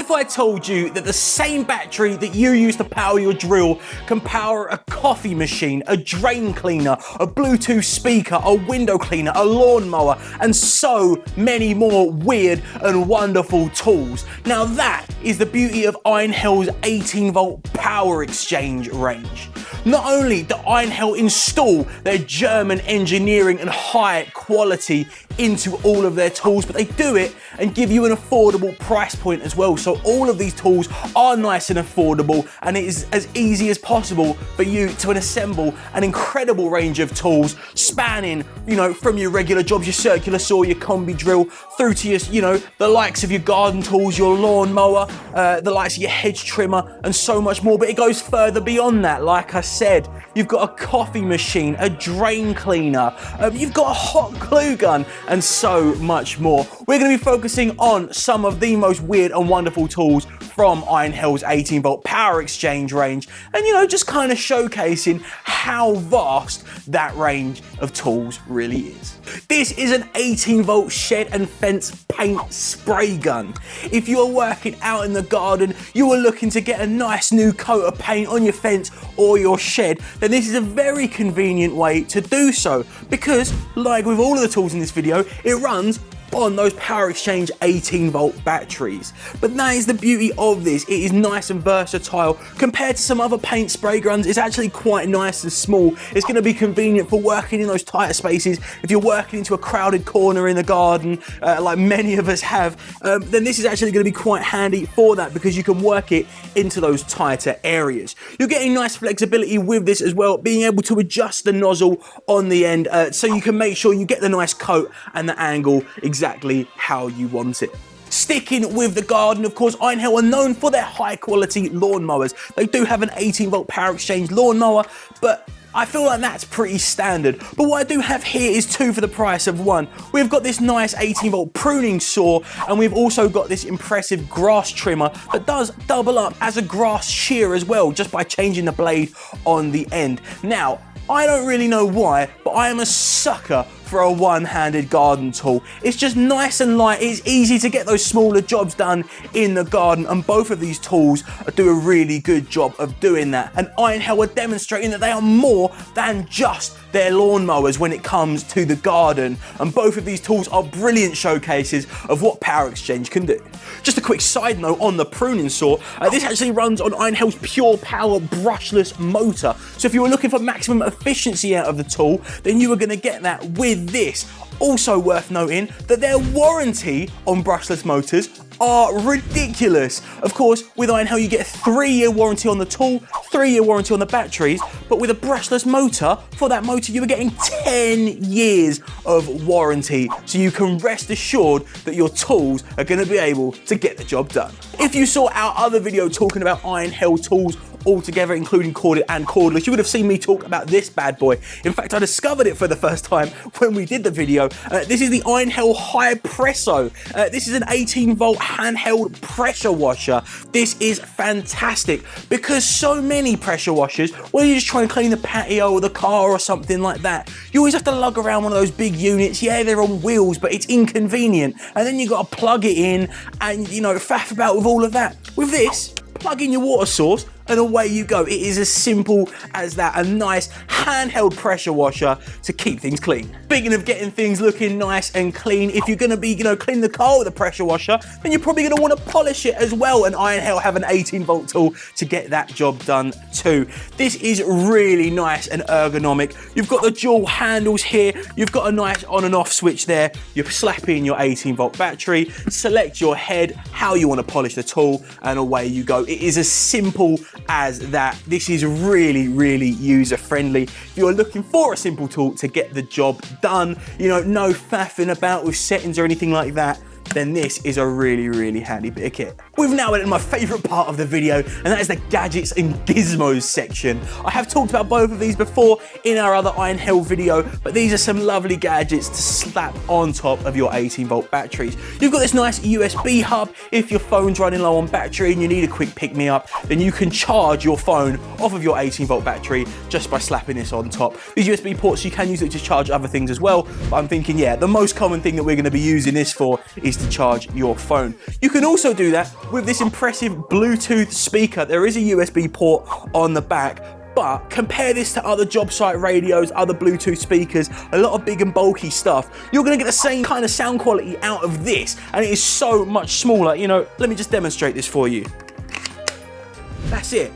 if I told you that the same battery that you use to power your drill can power a coffee machine, a drain cleaner, a Bluetooth speaker, a window cleaner, a lawnmower, and so many more weird and wonderful tools? Now that is the beauty of Einhell's 18-volt power exchange range. Not only do Einhell install their German engineering and high quality into all of their tools, but they do it and give you an affordable price point as well. So all of these tools are nice and affordable, and it is as easy as possible for you to assemble an incredible range of tools spanning, from your regular jobs, your circular saw, your combi drill, through to your, the likes of your garden tools, your lawnmower, the likes of your hedge trimmer, and so much more. But it goes further beyond that. Like I said, you've got a coffee machine, a drain cleaner, you've got a hot glue gun, and so much more. We're going to be focusing on some of the most weird and wonderful tools from Einhell's 18-volt power exchange range, and just kind of showcasing how vast that range of tools really is. This is an 18-volt shed and fence paint spray gun. If you are working out in the garden, you are looking to get a nice new coat of paint on your fence or your shed, then this is a very convenient way to do so, because like with all of the tools in this video, it runs on those power exchange 18-volt batteries. But that is the beauty of this. It is nice and versatile. Compared to some other paint spray guns, it's actually quite nice and small. It's going to be convenient for working in those tighter spaces. If you're working into a crowded corner in the garden, like many of us have, then this is actually going to be quite handy for that, because you can work it into those tighter areas. You're getting nice flexibility with this as well, being able to adjust the nozzle on the end, so you can make sure you get the nice coat and the angle exactly how you want it. Sticking with the garden, of course, Einhell are known for their high quality lawnmowers. They do have an 18-volt power exchange lawnmower, but I feel like that's pretty standard. But what I do have here is two for the price of one. We've got this nice 18-volt pruning saw, and we've also got this impressive grass trimmer that does double up as a grass shear as well, just by changing the blade on the end. Now, I don't really know why, but I am a sucker for a one-handed garden tool. It's just nice and light. It's easy to get those smaller jobs done in the garden, and both of these tools do a really good job of doing that. And Einhell are demonstrating that they are more than just their lawnmowers when it comes to the garden, and both of these tools are brilliant showcases of what power exchange can do. Just a quick side note on the pruning saw, this actually runs on Einhell's pure power brushless motor. So if you were looking for maximum efficiency out of the tool, then you were going to get that with this. Also worth noting that their warranty on brushless motors are ridiculous. Of course, with Einhell you get a 3-year warranty on the tool, 3-year warranty on the batteries, but with a brushless motor, for that motor you are getting 10 years of warranty, so you can rest assured that your tools are going to be able to get the job done. If you saw our other video talking about Einhell tools altogether, including corded and cordless, you would have seen me talk about this bad boy. In fact, I discovered it for the first time when we did the video. This is the Einhell HYPRESSO. This is an 18-volt handheld pressure washer. This is fantastic, because so many pressure washers, when you're just trying to clean the patio or the car or something like that, you always have to lug around one of those big units. Yeah, they're on wheels, but it's inconvenient. And then you got to plug it in and, faff about with all of that. With this, plug in your water source, and away you go. It is as simple as that. A nice handheld pressure washer to keep things clean. Speaking of getting things looking nice and clean, if you're gonna be, clean the car with a pressure washer, then you're probably gonna wanna polish it as well. And Einhell have an 18-volt tool to get that job done too. This is really nice and ergonomic. You've got the dual handles here. You've got a nice on and off switch there. You slap in your 18-volt battery, select your head, how you wanna polish the tool, and away you go. It is as simple as that. This is really, really user friendly. If you're looking for a simple tool to get the job done, no faffing about with settings or anything like that, then this is a really, really handy bit of kit. We've now entered my favorite part of the video, and that is the gadgets and gizmos section. I have talked about both of these before in our other Einhell video, but these are some lovely gadgets to slap on top of your 18-volt batteries. You've got this nice USB hub. If your phone's running low on battery and you need a quick pick-me-up, then you can charge your phone off of your 18-volt battery just by slapping this on top. These USB ports, you can use it to charge other things as well, but I'm thinking, yeah, the most common thing that we're going to be using this for is to to charge your phone. You can also do that with this impressive Bluetooth speaker. There is a USB port on the back, but compare this to other job site radios, other Bluetooth speakers, a lot of big and bulky stuff. You're gonna get the same kind of sound quality out of this, and it is so much smaller. You know, let me just demonstrate this for you. That's it.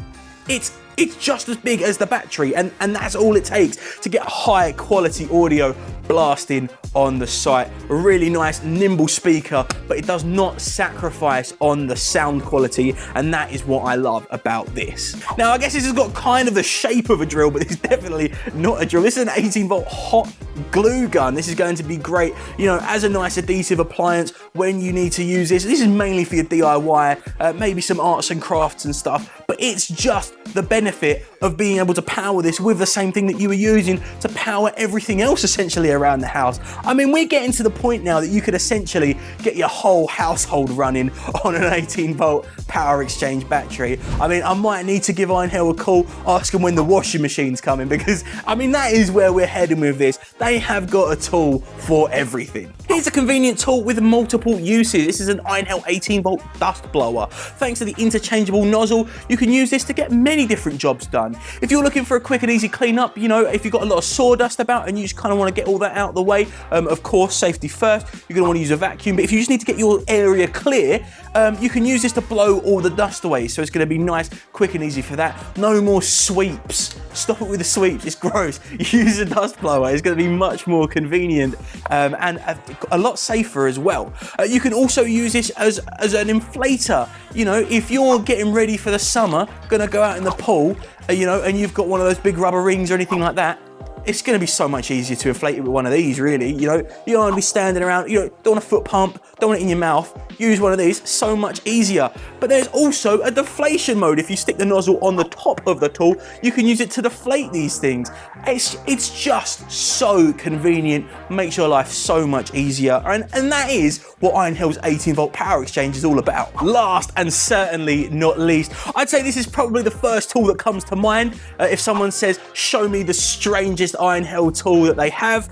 It's just as big as the battery, and that's all it takes to get high quality audio blasting on the site. A really nice nimble speaker, but it does not sacrifice on the sound quality, and that is what I love about this. Now I guess this has got kind of the shape of a drill, but it's definitely not a drill. This is an 18-volt hot glue gun. This is going to be great, you know, as a nice adhesive appliance when you need to use this. This is mainly for your DIY, maybe some arts and crafts and stuff, but it's just the benefit of being able to power this with the same thing that you were using to power everything else essentially around the house. I mean, we're getting to the point now that you could essentially get your whole household running on an 18-volt power exchange battery. I mean, I might need to give Einhell a call, ask them when the washing machine's coming, because I mean, that is where we're heading with this. They have got a tool for everything. Here's a convenient tool with multiple uses. This is an Einhell 18-volt dust blower. Thanks to the interchangeable nozzle, you can use this to get many different jobs done. If you're looking for a quick and easy cleanup, you know, if you've got a lot of sawdust about and you just kind of want to get all that out of the way, of course, safety first, you're going to want to use a vacuum. But if you just need to get your area clear, you can use this to blow all the dust away. So it's going to be nice, quick and easy for that. No more sweeps. Stop it with the sweeps, it's gross. Use a dust blower, it's going to be much more convenient and a lot safer as well. You can also use this as an inflator. You know, if you're getting ready for the summer, going to go out in the pool, you know, and you've got one of those big rubber rings or anything like that, it's going to be so much easier to inflate it with one of these, really. You know, you don't want to be standing around, you know, don't want a foot pump, don't want it in your mouth. Use one of these, so much easier. But there's also a deflation mode. If you stick the nozzle on the top of the tool, you can use it to deflate these things. It's just so convenient, makes your life so much easier. And that is what Einhell's 18-volt power exchange is all about. Last and certainly not least, I'd say this is probably the first tool that comes to mind if someone says, show me the strangest Einhell tool that they have.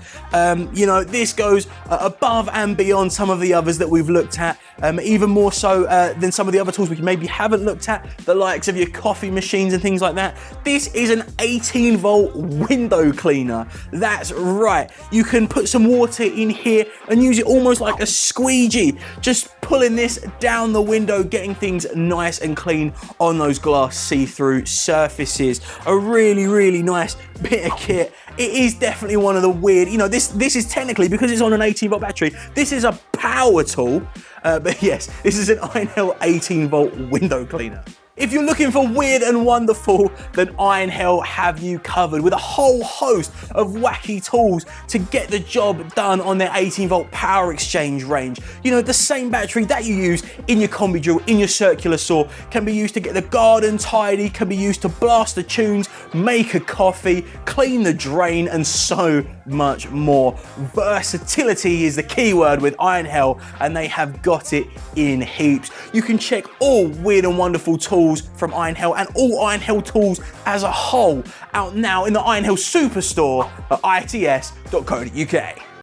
You know, this goes above and beyond some of the others that we've looked at, even more so than some of the other tools we maybe haven't looked at, the likes of your coffee machines and things like that. This is an 18-volt window cleaner. That's right. You can put some water in here and use it almost like a squeegee, just pulling this down the window, getting things nice and clean on those glass see-through surfaces. A really, really nice bit of kit. It is definitely one of the weird, you know, this is technically, because it's on an 18-volt battery, this is a power tool, but yes, this is an Einhell 18-volt window cleaner. If you're looking for weird and wonderful, then Einhell have you covered with a whole host of wacky tools to get the job done on their 18-volt power exchange range. You know, the same battery that you use in your combi drill, in your circular saw, can be used to get the garden tidy, can be used to blast the tunes, make a coffee, clean the drain, and so much more. Versatility is the key word with Einhell, and they have got it in heaps. You can check all weird and wonderful tools from Einhell and all Einhell tools as a whole out now in the Einhell Superstore at its.co.uk.